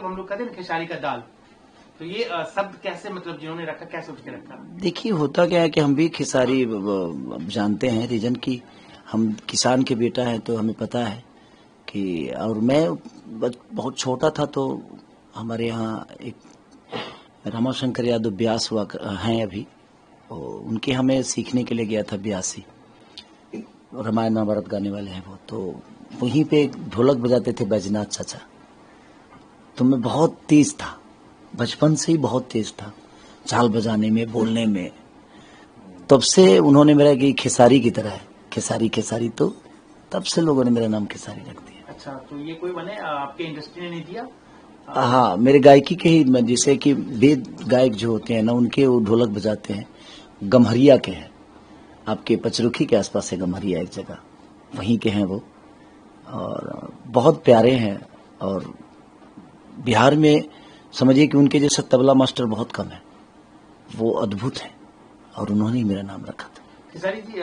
हम लोग कहते हैं ना खेसारी का दाल, तो ये शब्द कैसे मतलब जिन्होंने रखा, क्या सोच के रखा? देखिए होता क्या है कि हम भी खेसारी जानते हैं रीजन की, हम किसान के बेटा है तो हमें पता है कि, और मैं बहुत छोटा था तो हमारे यहाँ एक रमाशंकर यादव ब्यास हुआ हैं अभी, उनके हमें सीखने के लिए गया था ब्यासी, रामायण महाभारत गाने वाले हैं वो, तो वहीं पे एक ढोलक बजाते थे बैजनाथ चाचा, तो मैं बहुत तेज था, बचपन से ही बहुत तेज था चाल बजाने में, बोलने में। तब से उन्होंने मेरा कि खेसारी की तरह है, खेसारी खेसारी, तो तब से लोगों ने मेरा नाम खेसारी रख दिया। अच्छा, तो ये कोई बने आपके इंडस्ट्री ने नहीं दिया? हाँ, मेरे गायकी के ही, जैसे कि वेद गायक जो होते हैं ना, उनके वो ढोलक बजाते हैं, गम्हरिया के हैं, आपके पचरुखी के आसपास है गम्हरिया एक जगह, वहीं के हैं वो, और बहुत प्यारे हैं। और बिहार में समझिए कि उनके जैसा तबला मास्टर बहुत कम है, वो अद्भुत है, और उन्होंने ही मेरा नाम रखा था। खेसारी जी,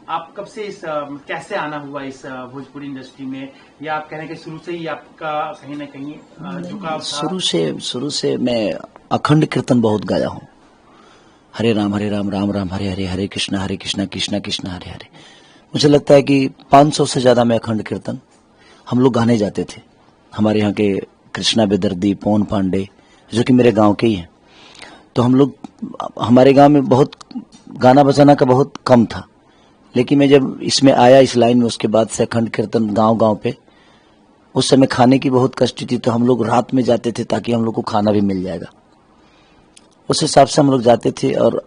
आप कब से इस कैसे आना हुआ इस भोजपुरी इंडस्ट्री में, या आप कह रहे हैं कि शुरू से ही आपका कहीं ना कहीं झुकाव था? शुरू से मैं अखंड कीर्तन बहुत गाया हूँ, हरे राम राम राम हरे हरे, हरे कृष्णा कृष्णा कृष्णा हरे हरे। मुझे लगता है कि 500 से ज्यादा मैं अखंड कीर्तन हम लोग गाने जाते थे। हमारे यहाँ के कृष्णा बेदर्दी, पवन पांडे, जो कि मेरे गांव के ही हैं, तो हम लोग, हमारे गांव में बहुत गाना बजाना का बहुत कम था, लेकिन मैं जब इसमें आया इस लाइन में, उसके बाद से अखंड कीर्तन गांव गांव पे, उस समय खाने की बहुत कष्ट थी, तो हम लोग रात में जाते थे ताकि हम लोग को खाना भी मिल जाएगा, उस हिसाब से हम लोग जाते थे। और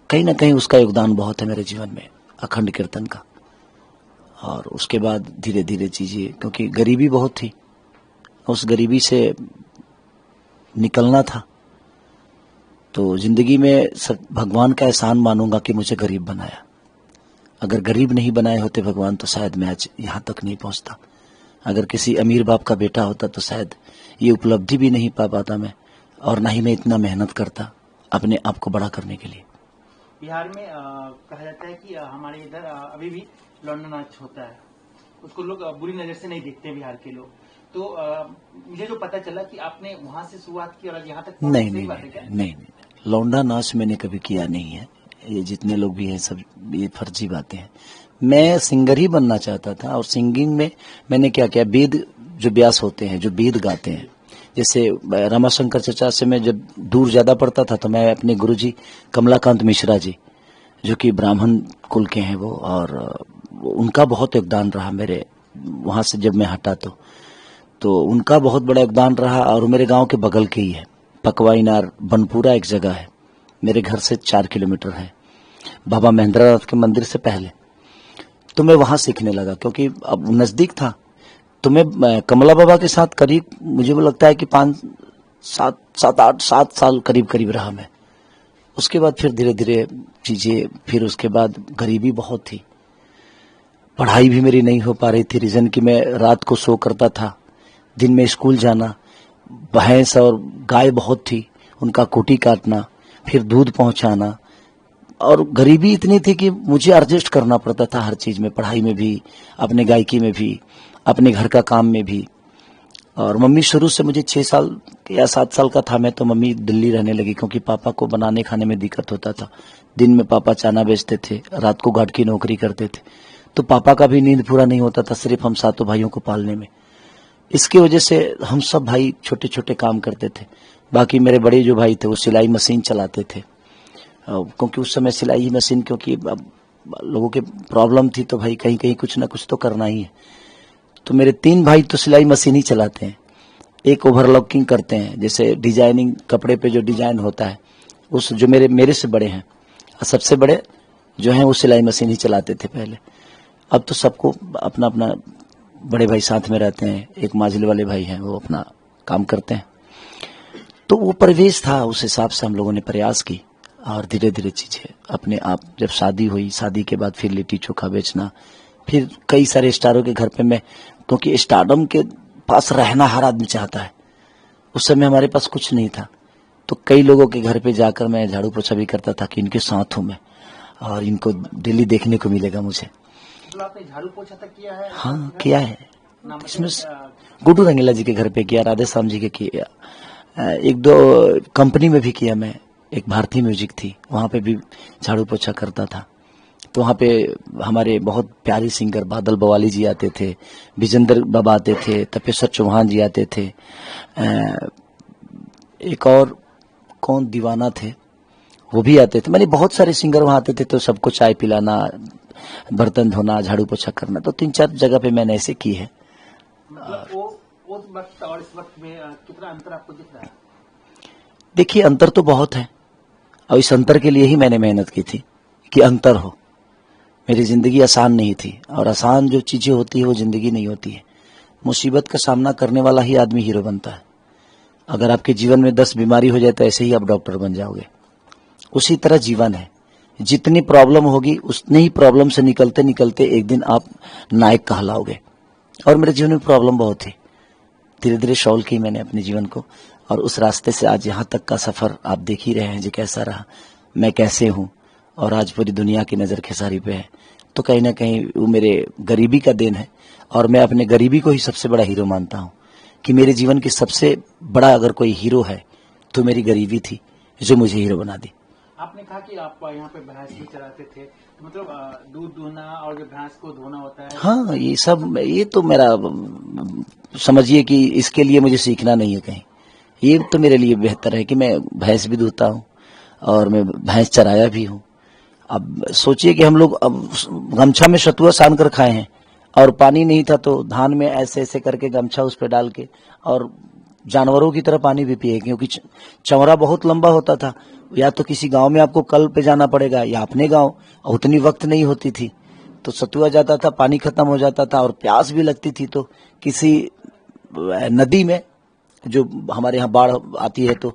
कहीं ना कहीं उसका योगदान बहुत है मेरे जीवन में, अखंड कीर्तन का। और उसके बाद धीरे धीरे चीजें, क्योंकि गरीबी बहुत थी, उस गरीबी से निकलना था, तो जिंदगी में भगवान का एहसान मानूंगा कि मुझे गरीब बनाया। अगर गरीब नहीं बनाए होते भगवान, तो शायद मैं आज यहाँ तक नहीं पहुँचता। अगर किसी अमीर बाप का बेटा होता तो शायद ये उपलब्धि भी नहीं पा पाता मैं, और ना ही मैं इतना मेहनत करता अपने आप को बड़ा करने के लिए। बिहार में कहा जाता है कि हमारे इधर अभी भी लौंडा नाच होता है, उसको लोग बुरी नजर से नहीं देखते बिहार के लोग। तो मुझे जो पता चला कि आपने वहां से शुरुआत की और यहाँ तक नहीं, लौंडा नाच मैंने कभी किया नहीं है। ये जितने लोग भी हैं सब ये फर्जी बातें हैं। मैं सिंगर ही बनना चाहता था, और सिंगिंग में मैंने क्या किया, वेद जो व्यास होते हैं, जो वेद गाते हैं, जैसे रमाशंकर चचा से मैं जब दूर ज्यादा पड़ता था, तो मैं अपने गुरुजी कमलाकांत मिश्रा जी, जो कि ब्राह्मण कुल के हैं वो, और उनका बहुत योगदान रहा मेरे वहां से जब मैं हटा, तो उनका बहुत बड़ा योगदान रहा। और मेरे गांव के बगल के ही है, पकवाईनार बनपुरा एक जगह है, मेरे घर से 4 किलोमीटर है, बाबा महेंद्रनाथ के मंदिर से पहले। तो मैं वहां सीखने लगा, क्योंकि अब नजदीक था। तो मैं कमला बाबा के साथ करीब, मुझे वो लगता है कि 7 साल करीब रहा मैं। उसके बाद फिर धीरे धीरे चीजें, फिर उसके बाद गरीबी बहुत थी, पढ़ाई भी मेरी नहीं हो पा रही थी, रीजन कि मैं रात को सो करता था, दिन में स्कूल जाना, भैंस और गाय बहुत थी, उनका कुटी काटना, फिर दूध पहुंचाना, और गरीबी इतनी थी कि मुझे एडजस्ट करना पड़ता था हर चीज में, पढ़ाई में भी, अपने गायकी में भी, अपने घर का काम में भी। और मम्मी शुरू से, मुझे 6 साल या 7 साल का था मैं, तो मम्मी दिल्ली रहने लगी, क्योंकि पापा को बनाने खाने में दिक्कत होता था। दिन में पापा चाना बेचते थे, रात को गार्ड की नौकरी करते थे, तो पापा का भी नींद पूरा नहीं होता था सिर्फ हम सातों भाइयों को पालने में। इसकी वजह से हम सब भाई छोटे छोटे काम करते थे। बाकी मेरे बड़े जो भाई थे वो सिलाई मशीन चलाते थे, क्योंकि उस समय सिलाई मशीन, क्योंकि अब लोगों के प्रॉब्लम थी, तो भाई कहीं कहीं कुछ ना कुछ तो करना ही है। तो मेरे 3 भाई तो सिलाई मशीन ही चलाते हैं, एक ओवरलॉकिंग करते हैं, जैसे डिजाइनिंग, कपड़े पे जो डिजाइन होता है, उस जो मेरे से बड़े हैं, सबसे बड़े जो हैं वो सिलाई मशीन ही चलाते थे पहले। अब तो सबको अपना अपना, बड़े भाई साथ में रहते हैं, एक माजिल वाले भाई हैं वो अपना काम करते हैं। तो वो परिवेश था, उस हिसाब से हम लोगों ने प्रयास की, और धीरे धीरे चीजें अपने आप, जब शादी हुई, शादी के बाद फिर लिट्टी चोखा बेचना, फिर कई सारे स्टारों के घर पे मैं, क्योंकि स्टारडम के पास रहना हर आदमी चाहता है, उस समय हमारे पास कुछ नहीं था, तो कई लोगों के घर पे जाकर मैं झाड़ू पोछा भी करता था कि इनके साथ हूं मैं, और इनको डेली देखने को मिलेगा मुझे। आपने झाड़ू पोछा तक किया है? हाँ, किया है, नाम इसमें बताइए। गुड्डू रंगीला जी के घर पे किया, राधे श्याम जी के किया, एक दो कंपनी में भी किया मैं। एक भारतीय म्यूजिक थी, वहां पे भी झाड़ू पोछा करता था। तो वहाँ पे हमारे बहुत प्यारे सिंगर बादल बवाली जी आते थे, विजेंद्र बाबा आते थे, तपेश्वर चौहान जी आते थे, एक और कौन दीवाना थे वो भी आते थे। मैंने बहुत सारे सिंगर वहाँ आते थे, तो सबको चाय पिलाना, बर्तन धोना, झाड़ू पोछा करना, तो 3-4 जगह पे मैंने ऐसे की है। मतलब वो उस वक्त और इस वक्त में कितना अंतर आपको दिख रहा है? देखिए, अंतर तो बहुत है, और इस अंतर के लिए ही मैंने मेहनत की थी कि अंतर हो। मेरी जिंदगी आसान नहीं थी, और आसान जो चीजें होती है वो जिंदगी नहीं होती है। मुसीबत का सामना करने वाला ही आदमी हीरो बनता है। अगर आपके जीवन में 10 बीमारी हो जाए तो ऐसे ही आप डॉक्टर बन जाओगे। उसी तरह जीवन है, जितनी प्रॉब्लम होगी उतनी ही प्रॉब्लम से निकलते निकलते एक दिन आप नायक कहलाओगे। और मेरे जीवन में प्रॉब्लम बहुत थी, धीरे धीरे सॉल्व की मैंने अपने जीवन को, और उस रास्ते से आज यहाँ तक का सफर आप देख ही रहे हैं जी कैसा रहा, मैं कैसे हूँ, और आज पूरी दुनिया की नज़र खेसारी पे है। तो कहीं ना कहीं वो मेरे गरीबी का देन है, और मैं अपने गरीबी को ही सबसे बड़ा हीरो मानता हूँ कि मेरे जीवन की सबसे बड़ा अगर कोई हीरो है तो मेरी गरीबी थी जो मुझे हीरो बना दी। आपने कहा कि आप यहाँ पे भैंस भी चराते थे, तो मतलब दूध दूहना और जो भैंस को धोना होता है। हाँ, ये सब, ये तो मेरा समझिए कि इसके लिए मुझे सीखना नहीं है कहीं। ये तो मेरे लिए बेहतर है कि मैं भैंस भी दूहता हूँ और मैं भैंस चराया भी हूँ। अब सोचिए कि हम लोग अब गमछा में सतुआ सान कर खाए हैं, और पानी नहीं था तो धान में ऐसे ऐसे करके गमछा उस पर डाल के और जानवरों की तरह पानी भी पिए, क्योंकि चौरा बहुत लंबा होता था। या तो किसी गांव में आपको कल पे जाना पड़ेगा या अपने गांव, और उतनी वक्त नहीं होती थी, तो सतुआ जाता था, पानी खत्म हो जाता था और प्यास भी लगती थी, तो किसी नदी में, जो हमारे यहाँ बाढ़ आती है तो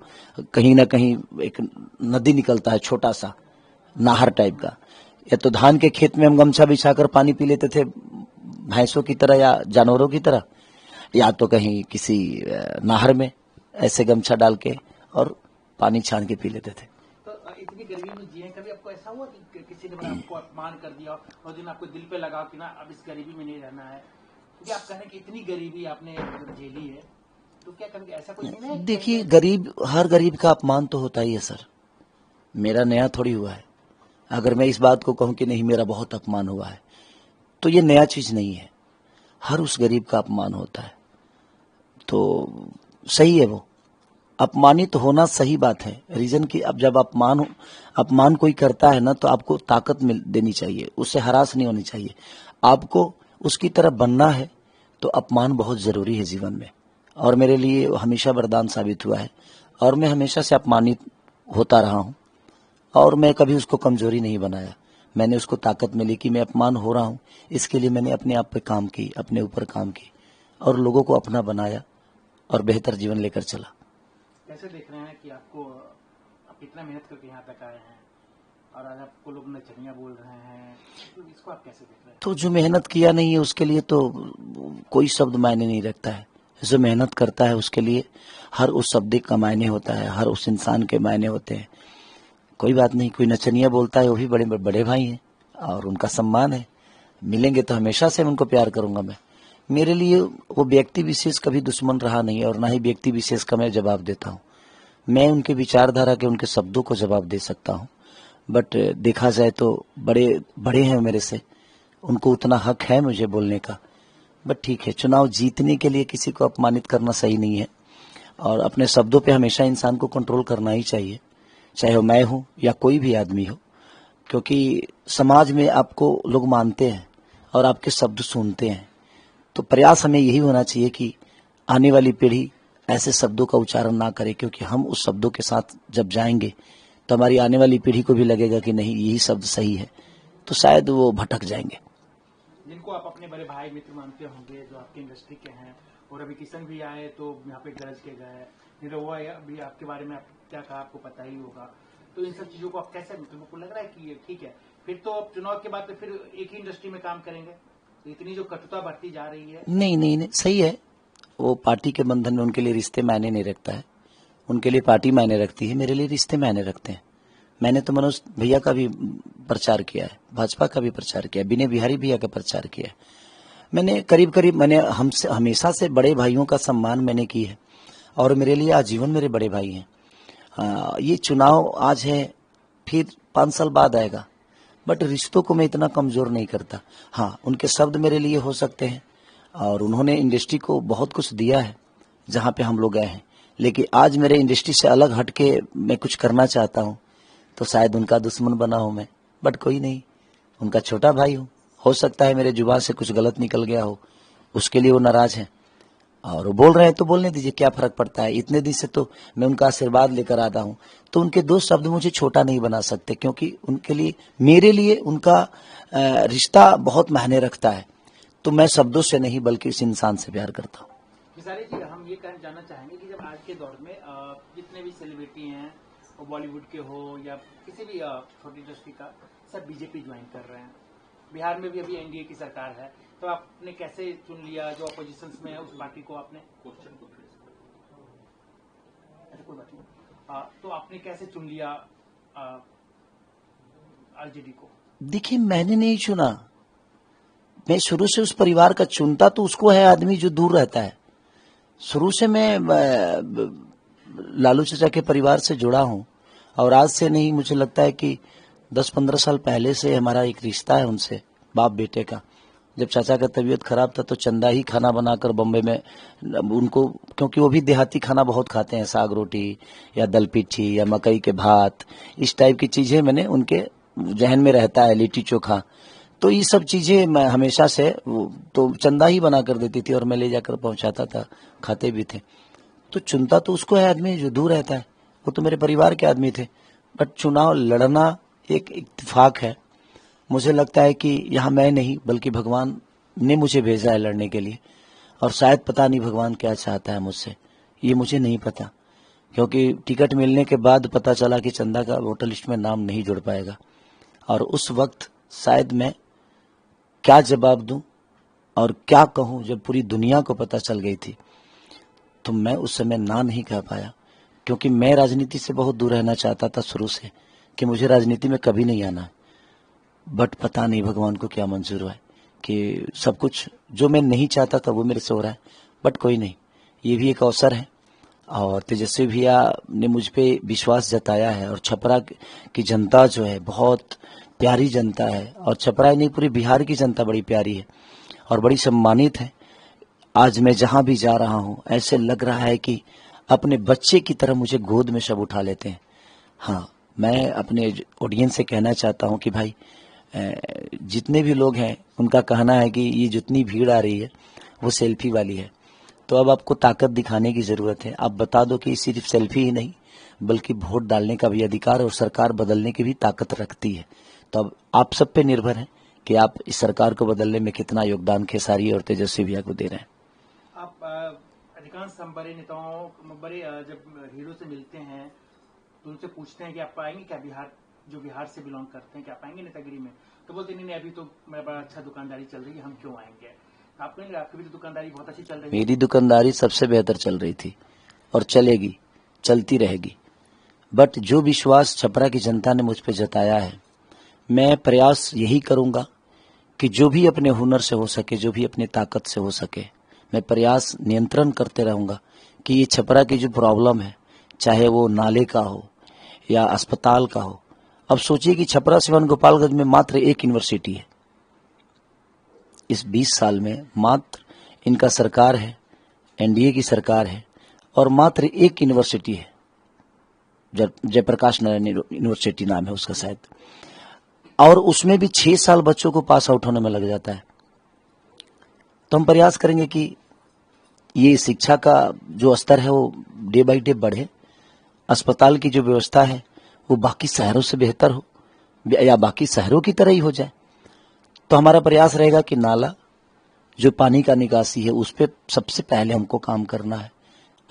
कहीं ना कहीं एक नदी निकलता है, छोटा सा नाहर टाइप का, या तो धान के खेत में हम गमछा बिछाकर पानी पी लेते थे भैंसों की तरह या जानवरों की तरह, या तो कहीं किसी नाहर में ऐसे गमछा डाल के और पानी छान के पी लेते थे। तो इतनी गरीबी में जिए, कभी आपको ऐसा हुआ कि किसी ने आपको अपमान कर दिया और दिन आपको दिल पे लगा कि ना अब इस गरीबी में नहीं रहना है, क्योंकि आप कहने कि इतनी गरीबी आपने झेली है, तो क्या कभी ऐसा कुछ नहीं है? देखिए, गरीब, हर गरीब का अपमान तो होता ही है सर, मेरा नया थोड़ी हुआ है। अगर मैं इस बात को कहूं कि नहीं मेरा बहुत अपमान हुआ है, तो ये नया चीज नहीं है, हर उस गरीब का अपमान होता है। तो सही है, वो अपमानित होना सही बात है। रीजन कि अब जब अपमान कोई करता है ना, तो आपको ताकत मिल देनी चाहिए, उससे हरास नहीं होनी चाहिए, आपको उसकी तरह बनना है। तो अपमान बहुत जरूरी है जीवन में, और मेरे लिए हमेशा वरदान साबित हुआ है, और मैं हमेशा से अपमानित होता रहा हूं, और मैं कभी उसको कमजोरी नहीं बनाया। मैंने उसको ताकत मिली कि मैं अपमान हो रहा हूं, इसके लिए मैंने अपने आप पे काम की, अपने ऊपर काम की, और लोगों को अपना बनाया और बेहतर जीवन लेकर चला। कैसे देख रहे हैं कि आपको, आप इतना मेहनत करके यहाँ तक आए हैं और आज आपको लोग नचनिया बोल रहे हैं, तो इसको आप कैसे देख रहे हैं? तो जो मेहनत किया नहीं है उसके लिए तो कोई शब्द मायने नहीं रखता है। जो मेहनत करता है उसके लिए हर उस शब्द का मायने होता है, हर उस इंसान के मायने होते हैं। कोई बात नहीं, कोई नचनिया बोलता है, वो भी बड़े बड़े भाई हैं और उनका सम्मान है, मिलेंगे तो हमेशा से उनको प्यार करूंगा मैं। मेरे लिए वो व्यक्ति विशेष कभी दुश्मन रहा नहीं, और ना ही व्यक्ति विशेष का मैं जवाब देता हूँ। मैं उनके विचारधारा के, उनके शब्दों को जवाब दे सकता हूँ, बट देखा जाए तो बड़े बड़े हैं मेरे से, उनको उतना हक है मुझे बोलने का। बट ठीक है, चुनाव जीतने के लिए किसी को अपमानित करना सही नहीं है, और अपने शब्दों पे हमेशा इंसान को कंट्रोल करना ही चाहिए, चाहे वो मैं हूँ या कोई भी आदमी हो, क्योंकि समाज में आपको लोग मानते हैं और आपके शब्द सुनते हैं। तो प्रयास हमें यही होना चाहिए कि आने वाली पीढ़ी ऐसे शब्दों का उच्चारण ना करे, क्योंकि हम उस शब्दों के साथ जब जाएंगे तो हमारी आने वाली पीढ़ी को भी लगेगा कि नहीं यही शब्द सही है, तो शायद वो भटक जाएंगे। जिनको आप अपने बड़े भाई मित्र मानते होंगे, जो आपकी इंडस्ट्री के हैं, और अभी किशन भी आए तो यहाँ पे गरज के गए, निरहुआ भी आपके बारे में क्या कहा आपको पता ही होगा, तो इन सब चीजों को आप कैसे, मतलब आपको लग रहा है कि ये ठीक है, फिर तो आप चुनाव के बाद तो फिर एक ही इंडस्ट्री में काम करेंगे, तो इतनी जो कटुता बढ़ती जा रही है? नहीं नहीं नहीं, सही है, वो पार्टी के बंधन में उनके लिए रिश्ते मायने नहीं रखता है, उनके लिए पार्टी मायने रखती है, मेरे लिए रिश्ते मायने रखते हैं। मैंने तो मनोज भैया का भी प्रचार किया है, भाजपा का भी प्रचार किया है, विनय बिहारी भैया का प्रचार किया है, मैंने करीब करीब मैंने हमसे हमेशा से बड़े भाइयों का सम्मान मैंने की है और मेरे लिए आजीवन मेरे बड़े भाई हैं। ये चुनाव आज है, फिर 5 साल बाद आएगा, बट रिश्तों को मैं इतना कमजोर नहीं करता। हाँ, उनके शब्द मेरे लिए हो सकते हैं और उन्होंने इंडस्ट्री को बहुत कुछ दिया है जहाँ पे हम लोग गए हैं, लेकिन आज मेरे इंडस्ट्री से अलग हटके मैं कुछ करना चाहता हूँ तो शायद उनका दुश्मन बना हूँ मैं, बट कोई नहीं, उनका छोटा भाई हूँ। हो सकता है मेरे जुबान से कुछ गलत निकल गया हो, उसके लिए वो नाराज हैं और वो बोल रहे हैं तो बोलने दीजिए, क्या फर्क पड़ता है। इतने दिन से तो मैं उनका आशीर्वाद लेकर आता हूँ, तो उनके 2 शब्द मुझे छोटा नहीं बना सकते, क्योंकि उनके लिए मेरे लिए उनका रिश्ता बहुत मायने रखता है। तो मैं शब्दों से नहीं बल्कि इस इंसान से प्यार करता हूँ। मिसाली जी, हम ये जानना चाहेंगे कि जब आज के दौर में जितने भी सेलिब्रिटी हैं, वो बॉलीवुड के हो या किसी भी छोटी इंडस्ट्री का, सब बीजेपी ज्वाइन कर रहे हैं। बिहार में भी अभी एनडीए की सरकार है, तो आपने कैसे चुन लिया जो अपोजिशन में है उस पार्टी को? आपने क्वेश्चन को कोई बात नहीं, तो आपने कैसे चुन लिया आरजेडी को? देखिए, मैंने नहीं चुना, मैं शुरू से उस परिवार का चुनता तो उसको है आदमी जो दूर रहता है। शुरू से मैं लालू चाचा के परिवार से जुड़ा हूँ और आज से नहीं, मुझे लगता है कि 10-15 साल पहले से हमारा एक रिश्ता है उनसे, बाप बेटे का। जब चाचा का तबीयत खराब था तो चंदा ही खाना बनाकर बम्बई में उनको, क्योंकि वो भी देहाती खाना बहुत खाते हैं, साग रोटी या दल पिट्ठी या मकई के भात, इस टाइप की चीजें मैंने उनके जहन में रहता है, लिट्टी चोखा। तो ये सब चीजें मैं हमेशा से तो चंदा ही बना कर देती थी और मैं ले जाकर पहुंचाता था, खाते भी थे। तो चुनता तो उसको है आदमी जो दूर रहता है, वो तो मेरे परिवार के आदमी थे। बट चुनाव लड़ना एक इत्तेफाक है। मुझे लगता है कि यहाँ मैं नहीं बल्कि भगवान ने मुझे भेजा है लड़ने के लिए, और शायद पता नहीं भगवान क्या चाहता है मुझसे, ये मुझे नहीं पता, क्योंकि टिकट मिलने के बाद पता चला कि चंदा का वोटर लिस्ट में नाम नहीं जुड़ पाएगा। और उस वक्त शायद मैं क्या जवाब दूं और क्या कहूं, जब पूरी दुनिया को पता चल गई थी, तो मैं उस समय ना नहीं कह पाया, क्योंकि मैं राजनीति से बहुत दूर रहना चाहता था शुरू से, कि मुझे राजनीति में कभी नहीं आना है। बट पता नहीं भगवान को क्या मंजूर हुआ है कि सब कुछ जो मैं नहीं चाहता था वो मेरे से हो रहा है। बट कोई नहीं, ये भी एक अवसर है और तेजस्वी भैया ने मुझ पे विश्वास जताया है। और छपरा की जनता जो है बहुत प्यारी जनता है, और छपरा नहीं पूरी बिहार की जनता बड़ी प्यारी है और बड़ी सम्मानित है। आज मैं जहां भी जा रहा हूं ऐसे लग रहा है कि अपने बच्चे की तरह मुझे गोद में सब उठा लेते हैं। हाँ, मैं अपने ऑडियंस से कहना चाहता हूं कि भाई, जितने भी लोग हैं उनका कहना है कि ये जितनी भीड़ आ रही है वो सेल्फी वाली है, तो अब आपको ताकत दिखाने की जरूरत है। आप बता दो कि सिर्फ सेल्फी ही नहीं बल्कि वोट डालने का भी अधिकार और सरकार बदलने की भी ताकत रखती है। तो अब आप सब पे निर्भर है कि आप इस सरकार को बदलने में कितना योगदान खेसारी और तेजस्वी भैया को दे रहे हैं। आप अधिकांश बड़े नेताओं, बड़े जब हीरो से मिलते हैं तो उनसे पूछते हैं कि आप आएंगे क्या बिहार, जो बिहार से बिलोंग करते हैं, क्या पाएंगे नेतागिरी में? तो बोलते नहीं, अभी तो मेरा बड़ा अच्छा दुकानदारी चल रही है, हम क्यों आएंगे? आपको नहीं, आपकी भी तो दुकानदारी बहुत अच्छी चल रही है। मेरी दुकानदारी सबसे बेहतर चल रही थी और चलेगी, चलती रहेगी। बट जो विश्वास छपरा की जनता ने मुझ पर जताया है, मैं प्रयास यही करूंगा कि जो भी अपने हुनर से हो सके, जो भी अपनी ताकत से हो सके, मैं प्रयास नियंत्रण करते रहूंगा कि ये छपरा की जो प्रॉब्लम है, चाहे वो नाले का हो या अस्पताल का हो। अब सोचिए कि छपरा सिवान गोपालगंज में मात्र एक यूनिवर्सिटी है। इस 20 साल में मात्र इनका सरकार है, एनडीए की सरकार है, और मात्र एक यूनिवर्सिटी है, जयप्रकाश नारायण यूनिवर्सिटी नाम है उसका शायद, और उसमें भी 6 साल बच्चों को पास आउट होने में लग जाता है। तो हम प्रयास करेंगे कि ये शिक्षा का जो स्तर है वो डे बाई डे बढ़े, अस्पताल की जो व्यवस्था है वो बाकी शहरों से बेहतर हो या बाकी शहरों की तरह ही हो जाए। तो हमारा प्रयास रहेगा कि नाला, जो पानी का निकासी है, उस पर सबसे पहले हमको काम करना है।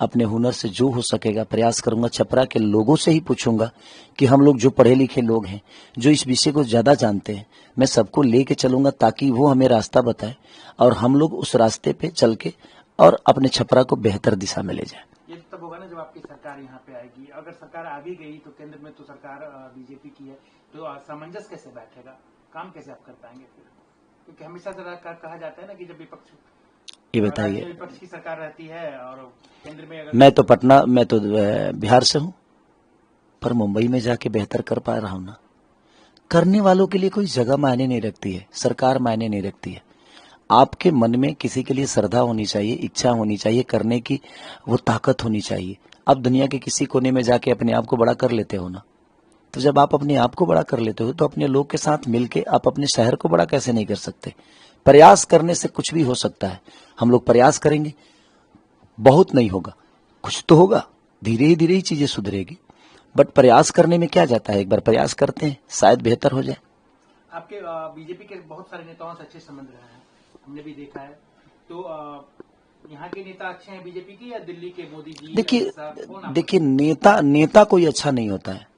अपने हुनर से जो हो सकेगा प्रयास करूंगा। छपरा के लोगों से ही पूछूंगा कि हम लोग जो पढ़े लिखे लोग हैं, जो इस विषय को ज्यादा जानते हैं, मैं सबको लेके चलूंगा ताकि वो हमें रास्ता बताए और हम लोग उस रास्ते पे चल के और अपने छपरा को बेहतर दिशा में ले जाए। ये तब होगा ना जब आपकी सरकार यहाँ पे आएगी। अगर सरकार आ भी गई तो केंद्र में तो सरकार बीजेपी की है, तो सामंजस्य कैसे बैठेगा, काम कैसे आप कर पाएंगे? फिर क्योंकि हमेशा से कहा जाता है ना कि जब विपक्ष ये राज्य बताइए, में विपक्ष की सरकार रहती है और केंद्र में अगर मैं तो बिहार से हूँ, पर मुंबई में जाके बेहतर कर पा रहा हूँ ना। करने वालों के लिए कोई जगह मायने नहीं रखती है, सरकार मायने नहीं रखती है। आपके मन में किसी के लिए श्रद्धा होनी चाहिए, इच्छा होनी चाहिए, करने की वो ताकत होनी चाहिए। आप दुनिया के किसी कोने में जाके अपने आप को बड़ा कर लेते हो ना, तो जब आप अपने आप को बड़ा कर लेते हो तो अपने लोग के साथ मिलके आप अपने शहर को बड़ा कैसे नहीं कर सकते। प्रयास करने से कुछ भी हो सकता है। हम लोग प्रयास करेंगे, बहुत नहीं होगा, कुछ तो होगा, धीरे ही चीजें सुधरेगी। बट प्रयास करने में क्या जाता है, एक बार प्रयास करते हैं, शायद बेहतर हो जाए। आपके बीजेपी के बहुत सारे नेताओं से अच्छे संबंध रहे हैं, हमने भी देखा है। तो यहाँ के नेता अच्छे हैं बीजेपी की या दिल्ली के मोदी जी? देखिए नेता कोई अच्छा नहीं होता है।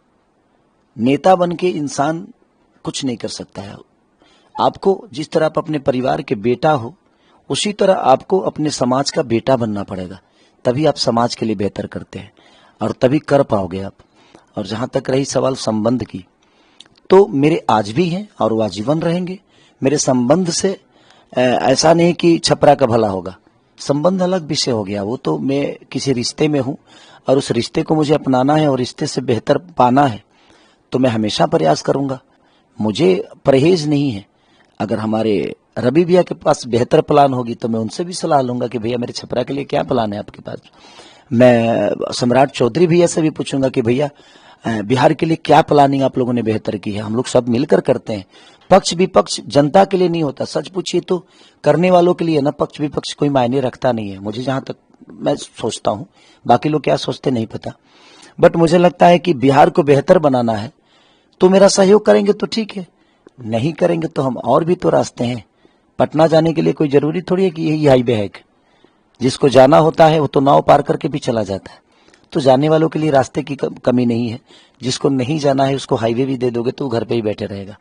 नेता बन के इंसान कुछ नहीं कर सकता है। आपको जिस तरह आप अपने परिवार के बेटा हो, उसी तरह आपको अपने समाज का बेटा बनना पड़ेगा, तभी आप समाज के लिए बेहतर करते हैं और तभी कर पाओगे आप। और जहां तक रही सवाल संबंध की, तो मेरे आज भी हैं और वो आजीवन रहेंगे। मेरे संबंध से ऐसा नहीं कि छपरा का भला होगा, संबंध अलग विषय हो गया। वो तो मैं किसी रिश्ते में हूं और उस रिश्ते को मुझे अपनाना है और रिश्ते से बेहतर पाना है, तो मैं हमेशा प्रयास करूंगा। मुझे परहेज नहीं है। अगर हमारे रवि भैया के पास बेहतर प्लान होगी तो मैं उनसे भी सलाह लूंगा कि भैया मेरे छपरा के लिए क्या प्लान है आपके पास। मैं सम्राट चौधरी भैया से भी पूछूंगा कि भैया बिहार के लिए क्या प्लानिंग आप लोगों ने बेहतर की है। हम लोग सब मिलकर करते हैं। पक्ष विपक्ष जनता के लिए नहीं होता, सच पूछिए तो करने वालों के लिए ना। पक्ष विपक्ष कोई मायने रखता नहीं है, मुझे जहां तक मैं सोचता हूं। बाकी लोग क्या सोचते नहीं पता, बट मुझे लगता है कि बिहार को बेहतर बनाना है तो मेरा सहयोग करेंगे तो ठीक है, नहीं करेंगे तो हम और भी तो रास्ते हैं। पटना जाने के लिए कोई जरूरी थोड़ी है कि यही हाईवे है। जिसको जाना होता है वो तो नाव पार करके भी चला जाता है। तो जाने वालों के लिए रास्ते की कमी नहीं है। जिसको नहीं जाना है उसको हाईवे भी दे दोगे तो वो घर पे ही बैठे रहेगा।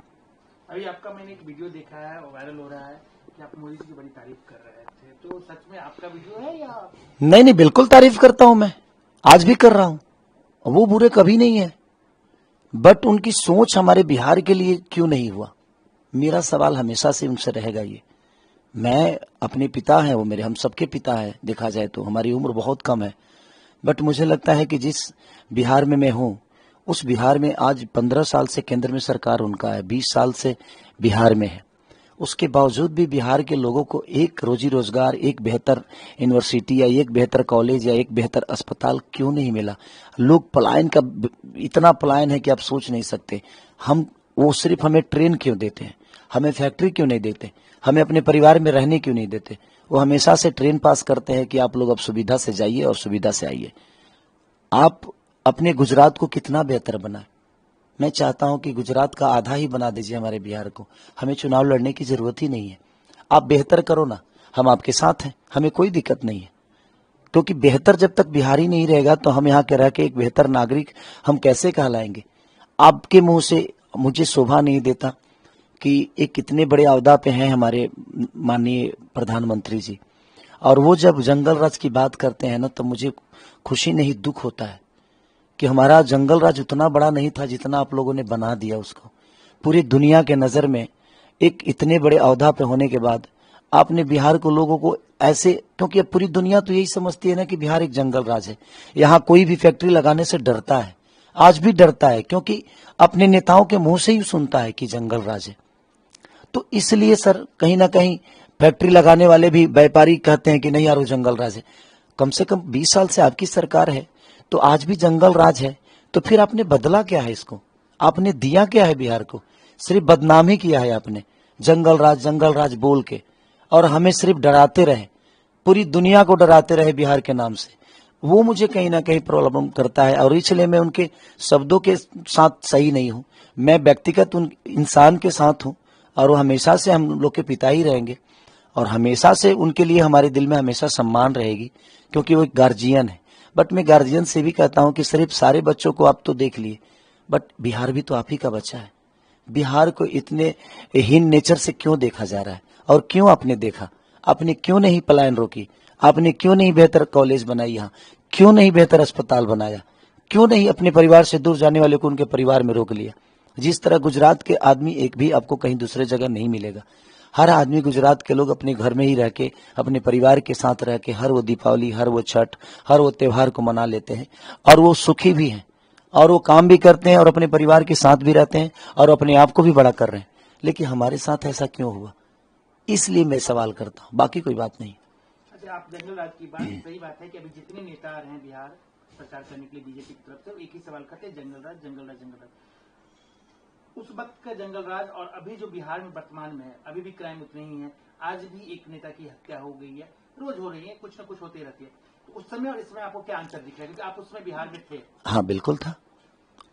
अभी आपका मैंने एक वीडियो देखा है और वायरल हो रहा है कि आप मोदी जी की बड़ी तारीफ कर रहे थे, तो सच में आपका वीडियो है या? नहीं, बिल्कुल तारीफ करता हूं मैं, आज भी कर रहा हूं। वो बुरे कभी नहीं है, बट उनकी सोच हमारे बिहार के लिए क्यों नहीं हुआ, मेरा सवाल हमेशा से उनसे रहेगा ये। मैं अपने पिता हैं, वो मेरे हम सबके पिता हैं। देखा जाए तो हमारी उम्र बहुत कम है, बट मुझे लगता है कि जिस बिहार में मैं हूं, उस बिहार में आज 15 साल से केंद्र में सरकार उनका है, 20 साल से बिहार में है। उसके बावजूद भी बिहार के लोगों को एक रोजी रोजगार, एक बेहतर यूनिवर्सिटी या एक बेहतर कॉलेज या एक बेहतर अस्पताल क्यों नहीं मिला। लोग पलायन का इतना पलायन है कि आप सोच नहीं सकते। वो सिर्फ हमें ट्रेन क्यों देते हैं, हमें फैक्ट्री क्यों नहीं देते, हमें अपने परिवार में रहने क्यों नहीं देते। वो हमेशा से ट्रेन पास करते हैं कि आप लोग अब सुविधा से जाइए और सुविधा से आइए। आप अपने गुजरात को कितना बेहतर बनाए। मैं चाहता हूं कि गुजरात का आधा ही बना दीजिए हमारे बिहार को। हमें चुनाव लड़ने की जरूरत ही नहीं है। आप बेहतर करो ना, हम आपके साथ हैं, हमें कोई दिक्कत नहीं है। क्योंकि बेहतर जब तक बिहारी नहीं रहेगा तो हम यहाँ के रह के एक बेहतर नागरिक हम कैसे कहलाएंगे। आपके मुंह से मुझे शोभा नहीं देता कि एक कितने बड़े अहदा पे हैं हमारे माननीय प्रधानमंत्री जी, और वो जब जंगल राज की बात करते हैं ना तो मुझे खुशी नहीं दुख होता है कि हमारा जंगल राज उतना बड़ा नहीं था जितना आप लोगों ने बना दिया उसको। पूरी दुनिया के नजर में एक इतने बड़े अहदा पे होने के बाद आपने बिहार को लोगों को ऐसे, क्योंकि अब पूरी दुनिया तो यही समझती है ना कि बिहार एक जंगल राज है। यहाँ कोई भी फैक्ट्री लगाने से डरता है, आज भी डरता है, क्योंकि अपने नेताओं के मुंह से ही सुनता है कि जंगल राज है। तो इसलिए सर कहीं ना कहीं फैक्ट्री लगाने वाले भी व्यापारी कहते हैं कि नहीं यार वो जंगल राज है। कम से कम 20 साल से आपकी सरकार है तो आज भी जंगल राज है, तो फिर आपने बदला क्या है इसको, आपने दिया क्या है बिहार को। सिर्फ बदनाम ही किया है आपने, जंगल राज बोल के, और हमें सिर्फ डराते रहे, पूरी दुनिया को डराते रहे बिहार के नाम से। वो मुझे कहीं ना कहीं प्रॉब्लम करता है और इसलिए मैं उनके शब्दों के साथ सही नहीं हूं। मैं व्यक्तिगत उन इंसान के साथ हूं और वो हमेशा से हम लोग के पिता ही रहेंगे और हमेशा से उनके लिए हमारे दिल में हमेशा सम्मान रहेगी, क्योंकि वो एक गार्जियन है। बट मैं गार्जियन से भी कहता हूं कि सिर्फ सारे बच्चों को आप तो देख लिए, बट बिहार भी तो आप ही का बच्चा है। बिहार को इतने हीन नेचर से क्यों देखा जा रहा है, और क्यों आपने देखा, आपने क्यों नहीं पलायन रोकी, आपने क्यों नहीं बेहतर कॉलेज बनाई, यहाँ क्यों नहीं बेहतर अस्पताल बनाया, क्यों नहीं अपने परिवार से दूर जाने वाले को उनके परिवार में रोक लिया। जिस तरह गुजरात के आदमी एक भी आपको कहीं दूसरे जगह नहीं मिलेगा। हर आदमी, गुजरात के लोग अपने घर में ही रह के, अपने परिवार के साथ रह के हर वो दीपावली, हर वो छठ, हर वो त्योहार को मना लेते हैं और वो सुखी भी हैं और वो काम भी करते हैं और अपने परिवार के साथ भी रहते हैं और अपने आप को भी बड़ा कर रहे हैं। लेकिन हमारे साथ ऐसा क्यों हुआ, इसलिए मैं सवाल करता हूँ, बाकी कोई बात नहीं। अच्छा, आप जंगल राज की बात सही बात है कि अभी जितने नेता आ रहे हैं बिहार सरकार करने के लिए बीजेपी की तरफ से, एक ही सवाल करते हैं, जंगल राज, जंगल राज, जंगल राज। उस वक्त का जंगल राज और अभी जो बिहार में वर्तमान में है, अभी भी क्राइम उतने ही है। आज भी एक नेता की हत्या हो गई है, रोज हो रही है, कुछ न कुछ होती रहती है। तो उस समय और इस समय आपको क्या अंतर दिख रहा है, क्योंकि आप उस समय बिहार में थे? हाँ बिल्कुल था।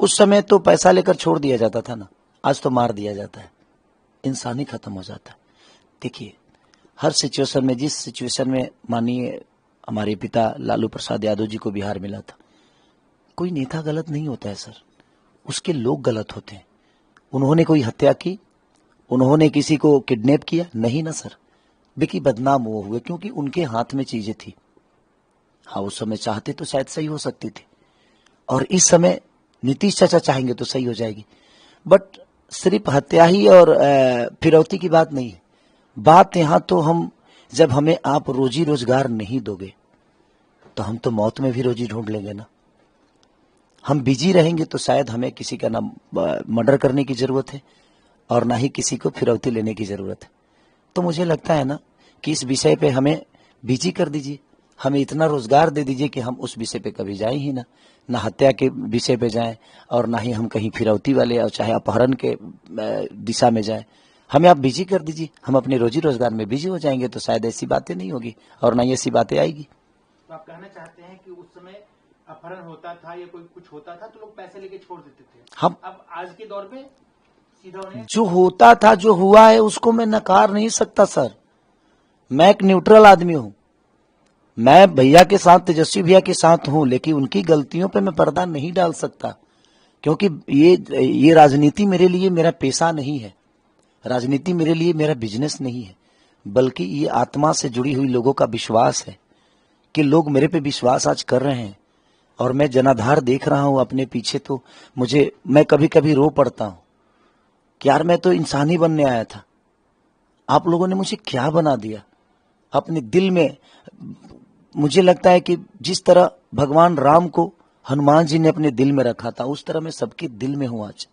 उस समय तो पैसा लेकर छोड़ दिया जाता था ना, आज तो मार दिया जाता है, इंसान ही खत्म हो जाता है। देखिए, हर सिचुएशन में, जिस सिचुएशन में माननीय हमारे पिता लालू प्रसाद यादव जी को बिहार मिला था, कोई नेता गलत नहीं होता है सर, उसके लोग गलत होते हैं। उन्होंने कोई हत्या की, उन्होंने किसी को किडनैप किया? नहीं ना सर। देखिए, बदनाम वो हुए क्योंकि उनके हाथ में चीजें थी। हाँ, उस समय चाहते तो शायद सही हो सकती थी, और इस समय नीतीश चाचा चाहेंगे तो सही हो जाएगी। बट सिर्फ हत्या ही और फिरौती की बात नहीं है। बात यहाँ तो हम, जब हमें आप रोजी रोजगार नहीं दोगे तो हम तो मौत में भी रोजी ढूंढ लेंगे ना। हम बिजी रहेंगे तो शायद हमें किसी का ना मर्डर करने की जरूरत है और ना ही किसी को फिरौती लेने की जरूरत है। तो मुझे लगता है ना कि इस विषय पे हमें बिजी कर दीजिए, हमें इतना रोजगार दे दीजिए कि हम उस विषय पे कभी जाएं ही ना हत्या के विषय पे जाएं और ना ही हम कहीं फिरौती वाले और चाहे अपहरण के दिशा में जाएं। हमें आप बिजी कर दीजिए, हम अपने रोजी रोजगार में बिजी हो जाएंगे तो शायद ऐसी बातें नहीं होगी और ना ही ऐसी बातें आएगी। तो आप कहना चाहते हैं कि उस समय अपहरण होता था या कोई कुछ होता था तो लोग पैसे लेके छोड़ देते थे, हम अब आज के दौर में सीधा उन्हें जो होता था, जो हुआ है, उसको मैं नकार नहीं सकता सर। मैं एक न्यूट्रल आदमी हूं, मैं भैया के साथ, तेजस्वी भैया के साथ हूं, लेकिन उनकी गलतियों पे मैं पर्दा नहीं डाल सकता क्योंकि ये राजनीति मेरे लिए मेरा पेशा नहीं है, राजनीति मेरे लिए मेरा बिजनेस नहीं है, बल्कि ये आत्मा से जुड़ी हुई लोगों का विश्वास है कि लोग मेरे पे विश्वास आज कर रहे हैं और मैं जनाधार देख रहा हूं अपने पीछे। तो मैं कभी कभी रो पड़ता हूं कि यार, मैं तो इंसान ही बनने आया था, आप लोगों ने मुझे क्या बना दिया। अपने दिल में मुझे लगता है कि जिस तरह भगवान राम को हनुमान जी ने अपने दिल में रखा था, उस तरह मैं सबके दिल में हूं आज,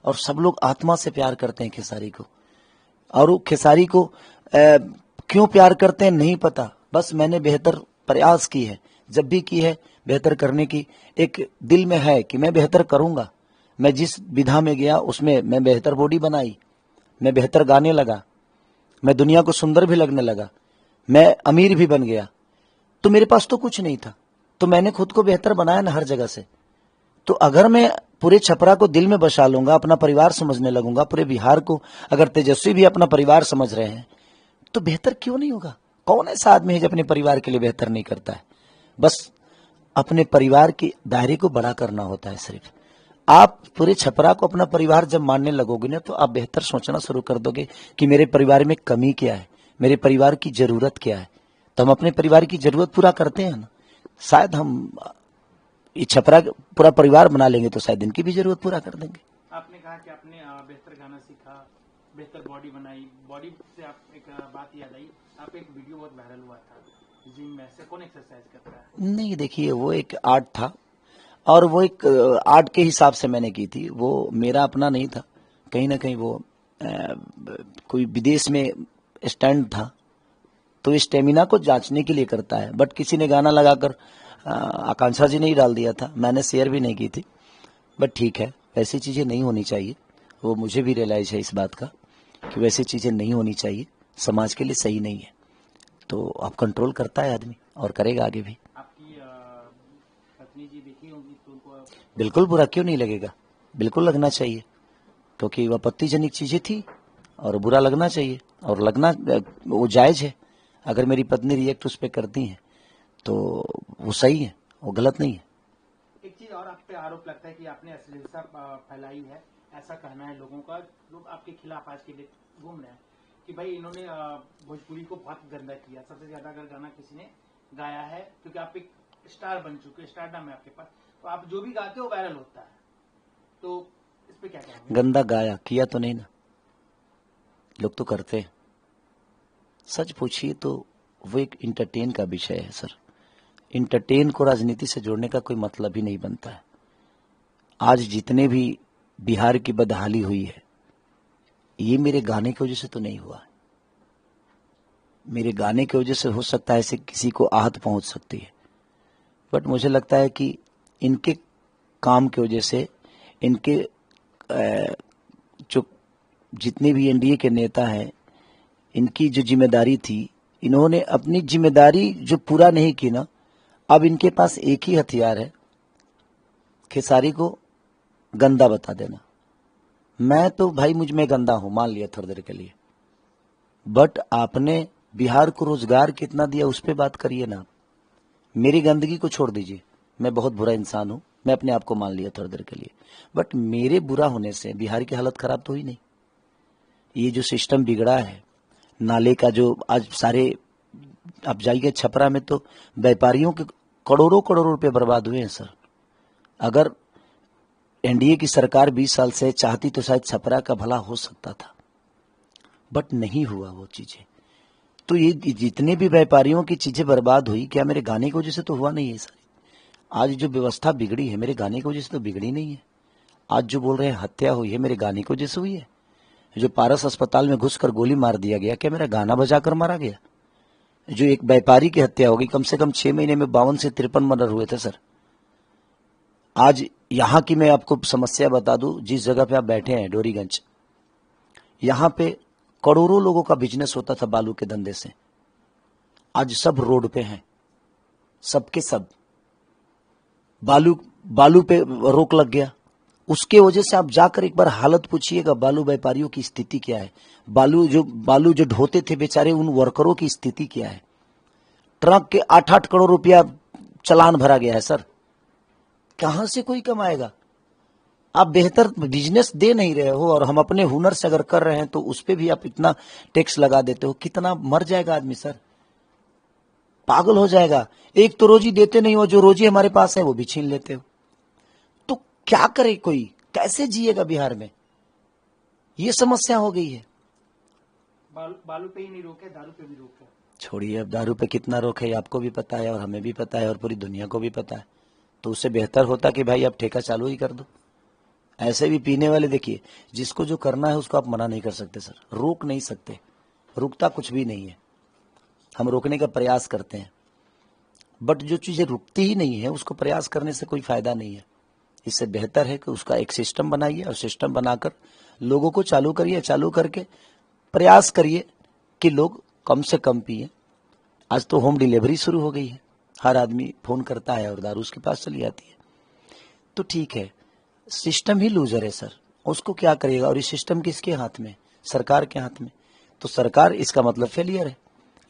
और सब लोग आत्मा से प्यार करते हैं खेसारी को। और वो खेसारी को क्यों प्यार करते हैं नहीं पता, बस मैंने बेहतर प्रयास की है, जब भी की है बेहतर करने की एक दिल में है कि मैं बेहतर करूंगा। मैं जिस विधा में गया उसमें मैं बेहतर बॉडी बनाई, मैं बेहतर गाने लगा, मैं दुनिया को सुंदर भी लगने लगा, मैं अमीर भी बन गया। तो मेरे पास तो कुछ नहीं था, तो मैंने खुद को बेहतर बनाया ना हर जगह से। तो अगर मैं पूरे छपरा को दिल में बसा लूंगा, अपना परिवार समझने लगूंगा, पूरे बिहार को अगर तेजस्वी भी अपना परिवार समझ रहे हैं तो बेहतर क्यों नहीं होगा। कौन ऐसा आदमी है जो अपने परिवार के लिए बेहतर नहीं करता है। बस अपने परिवार के दायरे को बड़ा करना होता है। सिर्फ आप पूरे छपरा को अपना परिवार जब मानने लगोगे ना, तो आप बेहतर सोचना शुरू कर दोगे कि मेरे परिवार में कमी क्या है, मेरे परिवार की जरूरत क्या है। तो हम अपने परिवार की जरूरत पूरा करते हैं ना, शायद हम ये छपरा पूरा परिवार बना लेंगे तो शायद इनकी भी जरूरत पूरा कर देंगे। आपने कहा कि आपने बेहतर गाना सीखा, बेहतर बॉडी बनाई, बॉडी से आप एक बात याद आई, आप एक वीडियो बहुत वायरल हुआ था जिम में, से कौन एक्सरसाइज करता है? नहीं, देखिए, वो एक आर्ट था और वो एक आर्ट के हिसाब से मैंने की थी, वो मेरा अपना नहीं था। कहीं ना कहीं वो कोई विदेश में स्टैंड था, तो स्टेमिना को जांचने के लिए करता है। बट किसी ने गाना लगाकर आकांक्षा जी ने ही डाल दिया था, मैंने शेयर भी नहीं की थी। बट ठीक है, वैसी चीजें नहीं होनी चाहिए, वो मुझे भी रियलाइज है इस बात का कि वैसी चीजें नहीं होनी चाहिए, समाज के लिए सही नहीं है। तो अब कंट्रोल करता है आदमी और करेगा आगे भी। आपकी पत्नी जी देखी होंगी तो उनको बिल्कुल बुरा क्यों नहीं लगेगा, बिल्कुल लगना चाहिए, क्योंकि वह आपत्तिजनक चीजें थी और बुरा लगना चाहिए, और लगना वो जायज है। अगर मेरी पत्नी रिएक्ट उस पर करती है तो वो सही है, वो गलत नहीं है। एक चीज और आप पे आरोप लगता है कि आपने अश्लीलता फैलाई है, ऐसा कहना है लोगों का, लोग आपके खिलाफ आज के लिए घूम रहे हैं कि भाई इन्होंने भोजपुरी को बहुत गंदा किया। सबसे ज्यादा अगर गाना किसी ने गाया है, क्योंकि आप एक स्टार बन चुके, स्टारडम है आपके पास, तो आप जो भी गाते हो वायरल होता है, तो इस पे क्या कहेंगे? गंदा गाया किया तो नहीं ना, लोग तो करते हैं। सच पूछिए तो वो एक इंटरटेन का विषय है सर। इंटरटेन को राजनीति से जोड़ने का कोई मतलब ही नहीं बनता है। आज जितने भी बिहार की बदहाली हुई है, ये मेरे गाने की वजह से तो नहीं हुआ है। मेरे गाने की वजह से हो सकता है ऐसे किसी को आहत पहुंच सकती है, बट मुझे लगता है कि इनके काम की वजह से, इनके जो जितने भी एनडीए के नेता हैं, इनकी जो जिम्मेदारी थी, इन्होंने अपनी जिम्मेदारी जो पूरा नहीं की ना, अब इनके पास एक ही हथियार है, खेसारी को गंदा बता देना। मैं तो भाई मुझ में गंदा हूं, मान लिया थोड़ी देर के लिए, बट आपने बिहार को रोजगार कितना दिया उस पर बात करिए ना। मेरी गंदगी को छोड़ दीजिए, मैं बहुत बुरा इंसान हूं, मैं अपने आप को मान लिया थोड़ी देर के लिए, बट मेरे बुरा होने से बिहार की हालत खराब तो हुई नहीं। ये जो सिस्टम बिगड़ा है, नाले का जो आज सारे, आप जाइए छपरा में तो व्यापारियों के करोड़ों करोड़ों रुपए बर्बाद हुए हैं सर। अगर एनडीए की सरकार 20 साल से चाहती तो शायद छपरा का भला हो सकता था, बट नहीं हुआ वो चीजें। तो ये जितने भी व्यापारियों की चीजें बर्बाद हुई, क्या मेरे गाने की वजह से तो हुआ नहीं है सर। आज जो व्यवस्था बिगड़ी है मेरे गाने की वजह से तो बिगड़ी नहीं है। आज जो बोल रहे हैं हत्या हुई है मेरे गाने की वजह से हुई है। जो पारस अस्पताल में घुसकर गोली मार दिया गया, क्या मेरा गाना बजाकर मारा गया। जो एक व्यापारी की हत्या हो गई, कम से कम 6 महीने में 52 से 53 मर्डर हुए थे सर। आज यहां की मैं आपको समस्या बता दूं, जिस जगह पे आप बैठे हैं डोरीगंज, यहां पे करोड़ों लोगों का बिजनेस होता था बालू के धंधे से। आज सब रोड पे हैं, सबके सब बालू पे रोक लग गया। उसके वजह से आप जाकर एक बार हालत पूछिएगा, बालू व्यापारियों की स्थिति क्या है। बालू जो ढोते थे बेचारे, उन वर्करों की स्थिति क्या है। ट्रक के 8-8 करोड़ रुपया चालान भरा गया है सर। कहां से कोई कमाएगा। आप बेहतर बिजनेस दे नहीं रहे हो, और हम अपने हुनर से अगर कर रहे हैं तो उस पर भी आप इतना टैक्स लगा देते हो। कितना मर जाएगा आदमी सर, पागल हो जाएगा। एक तो रोजी देते नहीं हो, जो रोजी हमारे पास है वो भी छीन लेते हो। तो क्या करे कोई, कैसे जिएगा बिहार में, ये समस्या हो गई है। बालू पे ही नहीं रोके, दारू पे भी रोके। छोड़िए, अब दारू पे कितना रोके है आपको भी पता है, और हमें भी पता है, और पूरी दुनिया को भी पता है। तो उससे बेहतर होता कि भाई आप ठेका चालू ही कर दो। ऐसे भी पीने वाले, देखिए जिसको जो करना है उसको आप मना नहीं कर सकते सर, रोक नहीं सकते। रुकता कुछ भी नहीं है, हम रोकने का प्रयास करते हैं, बट जो चीजें रुकती ही नहीं है उसको प्रयास करने से कोई फायदा नहीं है। इससे बेहतर है कि उसका एक सिस्टम बनाइए, और सिस्टम बनाकर लोगों को चालू करिए। चालू करके प्रयास करिए कि लोग कम से कम पिए। आज तो होम डिलीवरी शुरू हो गई है, हर आदमी फोन करता है और दारू उसके पास चली जाती है। तो ठीक है, सिस्टम ही लूजर है सर, उसको क्या करिएगा। और ये सिस्टम किसके हाथ में, सरकार के हाथ में। तो सरकार, इसका मतलब फेलियर है,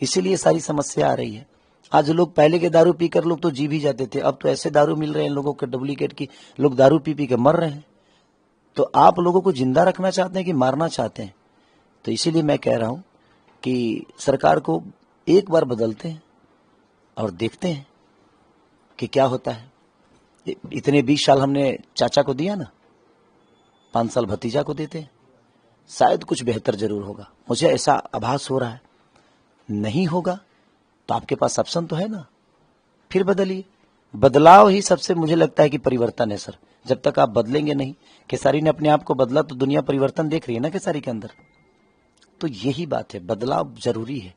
इसीलिए सारी समस्या आ रही है। आज लोग, पहले के दारू पीकर लोग तो जी भी जाते थे, अब तो ऐसे दारू मिल रहे हैं लोगों के डुप्लीकेट की, लोग दारू पी पी के मर रहे हैं। तो आप लोगों को जिंदा रखना चाहते हैं कि मारना चाहते हैं। तो इसीलिए मैं कह रहा हूं कि सरकार को एक बार बदलते हैं और देखते हैं कि क्या होता है। इतने 20 साल हमने चाचा को दिया ना, 5 साल भतीजा को देते हैं, शायद कुछ बेहतर जरूर होगा। मुझे ऐसा आभास हो रहा है। नहीं होगा तो आपके पास ऑप्शन तो है ना, फिर बदलिए। बदलाव ही सबसे, मुझे लगता है कि परिवर्तन है सर। जब तक आप बदलेंगे नहीं, केसारी ने अपने आप को बदला तो दुनिया परिवर्तन देख रही है ना केसारी के अंदर। तो यही बात है, बदलाव जरूरी है।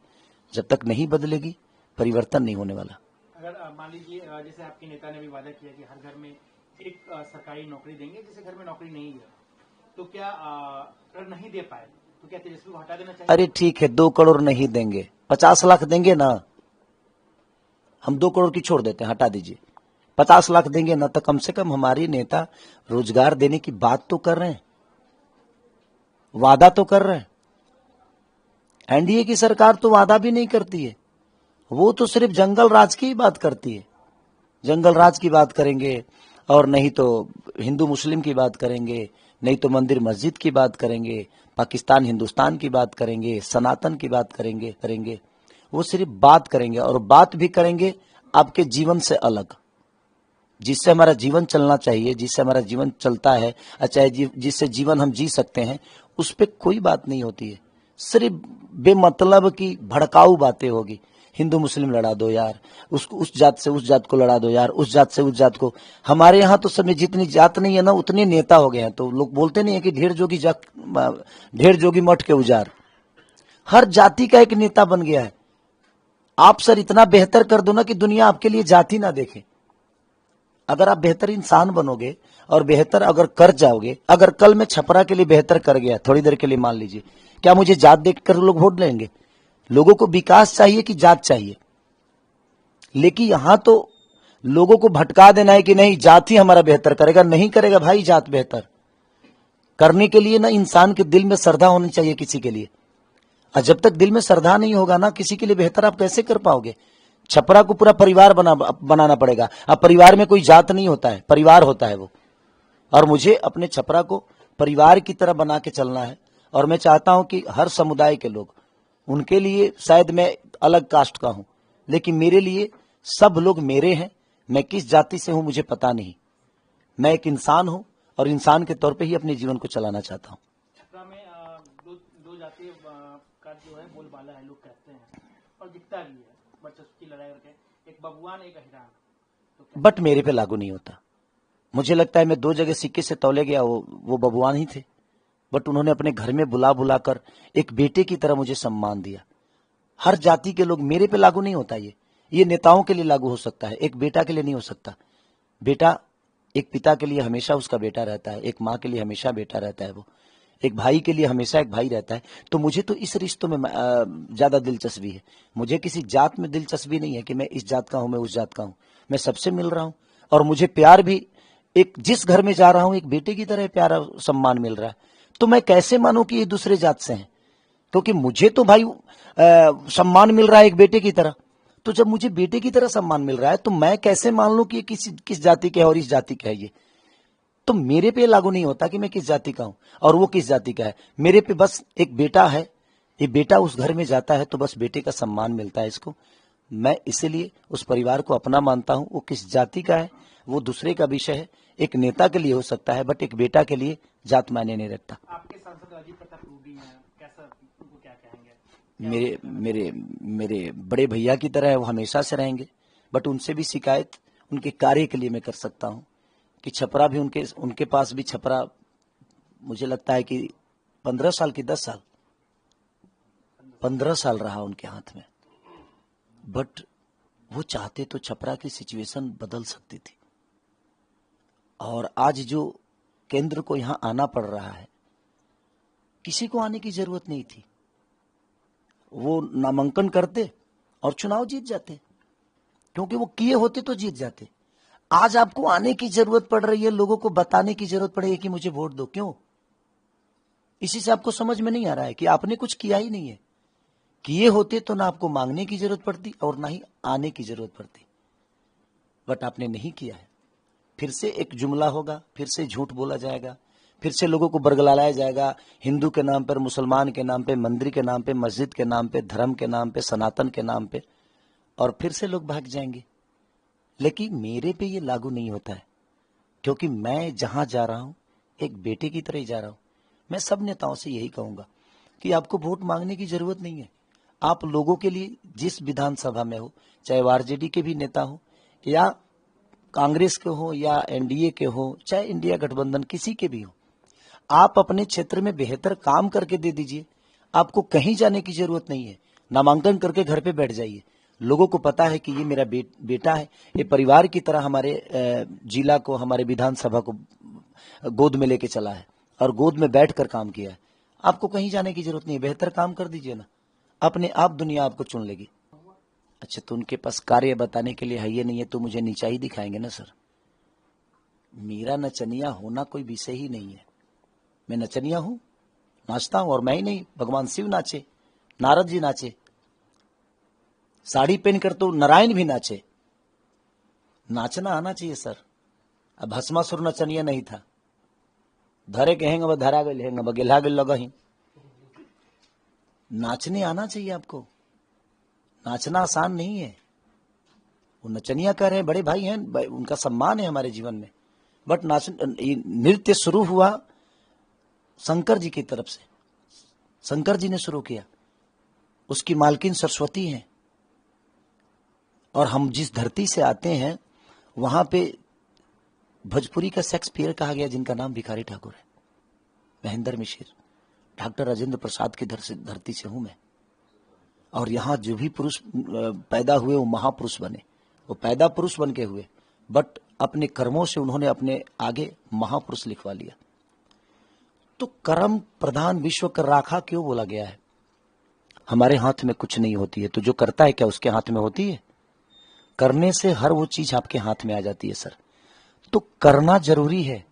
जब तक नहीं बदलेगी परिवर्तन नहीं होने वाला। अगर मान लीजिए जैसे आपके नेता ने भी वादा किया कि हर घर में एक सरकारी नौकरी देंगे, जिसे घर में नौकरी नहीं है, तो क्या अगर नहीं दे पाए तो क्या तेजस्वी को हटा देना चाहिए? अरे ठीक है, 2 करोड़ नहीं देंगे, 50 लाख देंगे ना। हम 2 करोड़ की छोड़ देते हैं, हटा दीजिए। 50 लाख देंगे ना, तो कम से कम हमारी नेता रोजगार देने की बात तो कर रहे हैं, वादा तो कर रहे हैं। एनडीए की सरकार तो वादा भी नहीं करती है, वो तो सिर्फ जंगल राज की ही बात करती है। जंगल राज की बात करेंगे, और नहीं तो हिंदू मुस्लिम की बात करेंगे, नहीं तो मंदिर मस्जिद की बात करेंगे, पाकिस्तान हिंदुस्तान की बात करेंगे, सनातन की बात करेंगे। वो सिर्फ बात करेंगे, और बात भी करेंगे आपके जीवन से अलग, जिससे हमारा जीवन चलना चाहिए, जिससे हमारा जीवन चलता है, चाहे जिससे जीवन हम जी सकते हैं, उस पर कोई बात नहीं होती है। सिर्फ बेमतलब की भड़काऊ बातें होगी। हिंदू मुस्लिम लड़ा दो यार, उसको उस जात से उस जात को लड़ा दो यार, उस जात से उस जात को। हमारे यहाँ तो सब में जितनी जात नहीं है ना उतने नेता हो गए हैं। तो लोग बोलते नहीं है कि ढेर जोगी मठ के उजार। हर जाति का एक नेता बन गया है। आप सर इतना बेहतर कर दो ना कि दुनिया आपके लिए जाति ना देखे। अगर आप बेहतर इंसान बनोगे और बेहतर अगर कर जाओगे, अगर कल मैं छपरा के लिए बेहतर कर गया थोड़ी देर के लिए मान लीजिए, क्या मुझे जात देखकर लोग वोट देंगे? लोगों को विकास चाहिए कि जात चाहिए? लेकिन यहां तो लोगों को भटका देना है कि नहीं जात ही हमारा बेहतर करेगा। नहीं करेगा भाई जात बेहतर करने के लिए ना इंसान के दिल में श्रद्धा होनी चाहिए किसी के लिए। और जब तक दिल में श्रद्धा नहीं होगा ना किसी के लिए बेहतर आप कैसे कर पाओगे? छपरा को पूरा परिवार बनाना पड़ेगा। अब परिवार में कोई जात नहीं होता है, परिवार होता है वो। और मुझे अपने छपरा को परिवार की तरह बना के चलना है। और मैं चाहता हूं कि हर समुदाय के लोग, उनके लिए शायद मैं अलग कास्ट का हूं, लेकिन मेरे लिए सब लोग मेरे हैं। मैं किस जाति से हूं मुझे पता नहीं। मैं एक इंसान हूं और इंसान के तौर पे ही अपने जीवन को चलाना चाहता हूं। छपरा में दो जाति का जो है बोलबाला है, लोग कहते हैं, और दिखता भी है वर्चस्व की लड़ाई करके, एक बबुआन एक अहिरान। तो बट मेरे पे लागू नहीं होता। मुझे लगता है मैं 2 जगह सिक्के से तौले गया, वो बबुआन ही थे। बट उन्होंने अपने घर में बुला बुलाकर एक बेटे की तरह मुझे सम्मान दिया। हर जाति के लोग, मेरे पे लागू नहीं होता। ये नेताओं के लिए लागू हो सकता है, एक बेटा के लिए नहीं हो सकता। बेटा एक पिता के लिए हमेशा उसका बेटा रहता है, एक माँ के लिए हमेशा बेटा रहता है, वो एक भाई के लिए हमेशा एक भाई रहता है। तो मुझे तो इस रिश्तों में ज्यादा दिलचस्पी है। मुझे किसी जात में दिलचस्पी नहीं है कि मैं इस जात का हूं, मैं उस जात का हूं। मैं सबसे मिल रहा हूं और मुझे प्यार भी, एक जिस घर में जा रहा हूं एक बेटे की तरह प्यार और सम्मान मिल रहा है। तो मैं कैसे मानूं कि ये दूसरे जात से हैं? क्योंकि मुझे तो भाई सम्मान मिल रहा है एक बेटे की तरह। तो जब मुझे बेटे की तरह सम्मान मिल रहा है तो मैं कैसे मान लूं कि ये किस जाति के है और इस जाति का है? ये तो मेरे पे लागू नहीं होता कि मैं किस जाति का हूं और वो किस जाति का है। मेरे पे बस एक बेटा है, ये बेटा उस घर में जाता है तो बस बेटे का सम्मान मिलता है इसको। मैं इसीलिए उस परिवार को अपना मानता हूं। वो किस जाति का है वो दूसरे का विषय है। एक नेता के लिए हो सकता है, बट एक बेटा के लिए जात मायने नहीं रखता। आपके सांसद अजीत प्रताप रूडी हैं, कैसा, उनको क्या कहेंगे? मेरे बड़े भैया की तरह है, वो हमेशा से रहेंगे। बट उनसे भी शिकायत उनके कार्य के लिए मैं कर सकता हूं कि छपरा भी उनके पास भी छपरा, मुझे लगता है कि 15 साल की 10 साल 15 साल रहा उनके हाथ में। बट वो चाहते तो छपरा की सिचुएशन बदल सकती थी। और आज जो केंद्र को यहां आना पड़ रहा है, किसी को आने की जरूरत नहीं थी। वो नामांकन करते और चुनाव जीत जाते, क्योंकि वो किए होते तो जीत जाते। आज आपको आने की जरूरत पड़ रही है, लोगों को बताने की जरूरत पड़ रही है कि मुझे वोट दो। क्यों? इसी से आपको समझ में नहीं आ रहा है कि आपने कुछ किया ही नहीं है। किए होते तो ना आपको मांगने की जरूरत पड़ती और ना ही आने की जरूरत पड़ती। बट आपने नहीं किया है। फिर से एक जुमला होगा, फिर से झूठ बोला जाएगा, फिर से लोगों को बरगलाया जाएगा हिंदू के नाम पर, मुसलमान के नाम पे, मंदिर के नाम पे, मस्जिद के नाम पे, धर्म के नाम पे, सनातन के नाम पे, और फिर से लोग भाग जाएंगे। लेकिन मेरे पे ये लागू नहीं होता है, क्योंकि मैं जहां जा रहा हूं एक बेटे की तरह ही जा रहा हूं। मैं सब नेताओं से यही कहूंगा कि आपको वोट मांगने की जरूरत नहीं है। आप लोगों के लिए जिस विधानसभा में हो, चाहे आरजेडी के भी नेता हो या कांग्रेस के हो या एनडीए के हो, चाहे इंडिया गठबंधन किसी के भी हो, आप अपने क्षेत्र में बेहतर काम करके दे दीजिए। आपको कहीं जाने की जरूरत नहीं है। नामांकन करके घर पे बैठ जाइए। लोगों को पता है कि ये मेरा बेटा है, ये परिवार की तरह हमारे जिला को, हमारे विधानसभा को गोद में लेके चला है और गोद में बैठकर काम किया है। आपको कहीं जाने की जरूरत नहीं है। बेहतर काम कर दीजिए ना, अपने आप दुनिया आपको चुन लेगी। अच्छा, तो उनके पास कार्य बताने के लिए है ये नहीं है तो मुझे नीचा ही दिखाएंगे ना सर। मेरा नचनिया होना कोई विषय ही नहीं है। मैं नचनिया हूं, नाचता हूं, और मैं ही नहीं, भगवान शिव नाचे, नारद जी नाचे, साड़ी पहनकर तो नारायण भी नाचे। नाचना आना चाहिए सर। अब भस्मासुर नचनिया नहीं था, धरे के हेंगे धरा गए हेंगे गेला गए लगा ही। नाचने आना चाहिए आपको। नाचना आसान नहीं है। वो नचनिया कह रहे हैं, बड़े भाई हैं, उनका सम्मान है हमारे जीवन में। बट नृत्य शुरू हुआ शंकर जी की तरफ से। शंकर जी ने शुरू किया, उसकी मालकिन सरस्वती हैं। और हम जिस धरती से आते हैं वहां पे भोजपुरी का शेक्सपियर कहा गया, जिनका नाम भिखारी ठाकुर है, महेंद्र मिश्र, डॉक्टर राजेंद्र प्रसाद की धरती से हूं मैं। और यहाँ जो भी पुरुष पैदा हुए वो महापुरुष बने, वो पैदा पुरुष बन के हुए, बट अपने कर्मों से उन्होंने अपने आगे महापुरुष लिखवा लिया। तो कर्म प्रधान विश्व कर राखा क्यों बोला गया है? हमारे हाथ में कुछ नहीं होती है, तो जो करता है क्या उसके हाथ में होती है? करने से हर वो चीज आपके हाथ में आ जाती है सर। तो करना जरूरी है।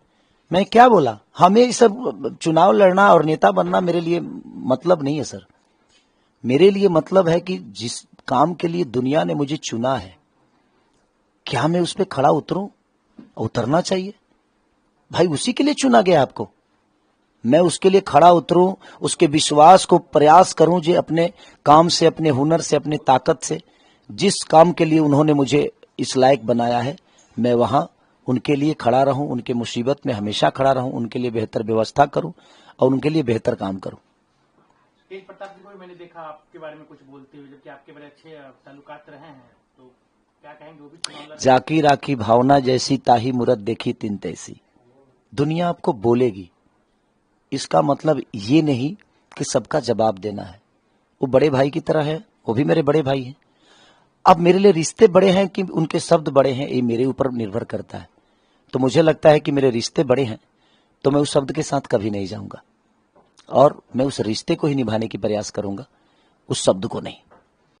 मैं क्या बोला, हमें ये सब चुनाव लड़ना और नेता बनना मेरे लिए मतलब नहीं है सर। मेरे लिए मतलब है कि जिस काम के लिए दुनिया ने मुझे चुना है, क्या मैं उस पर खड़ा उतरूं? उतरना चाहिए भाई, उसी के लिए चुना गया आपको। मैं उसके लिए खड़ा उतरूं, उसके विश्वास को प्रयास करूं, जो अपने काम से, अपने हुनर से, अपने ताकत से, जिस काम के लिए उन्होंने मुझे इस लायक बनाया है, मैं वहां उनके लिए खड़ा रहूं, उनके मुसीबत में हमेशा खड़ा रहूं, उनके लिए बेहतर व्यवस्था करूं और उनके लिए बेहतर काम करूं। तेज प्रताप जी को भी मैंने देखा आपके बारे में कुछ बोलते हुए, जबकि आपके बड़े अच्छे ताल्लुकात रहे हैं, तो क्या कहेंगे? वो भी चुनाव जाकी राखी भावना जैसी ताही मूरत देखी तिन तैसी। दुनिया आपको बोलेगी, इसका मतलब ये नहीं कि सबका जवाब देना है। वो बड़े भाई की तरह है, वो भी मेरे बड़े भाई हैं। अब मेरे लिए रिश्ते बड़े हैं कि उनके शब्द बड़े हैं, ये मेरे ऊपर निर्भर करता है। तो मुझे लगता है कि मेरे रिश्ते बड़े हैं, तो मैं उस शब्द के साथ कभी नहीं जाऊंगा और मैं उस रिश्ते को ही निभाने की प्रयास करूंगा, उस शब्द को नहीं।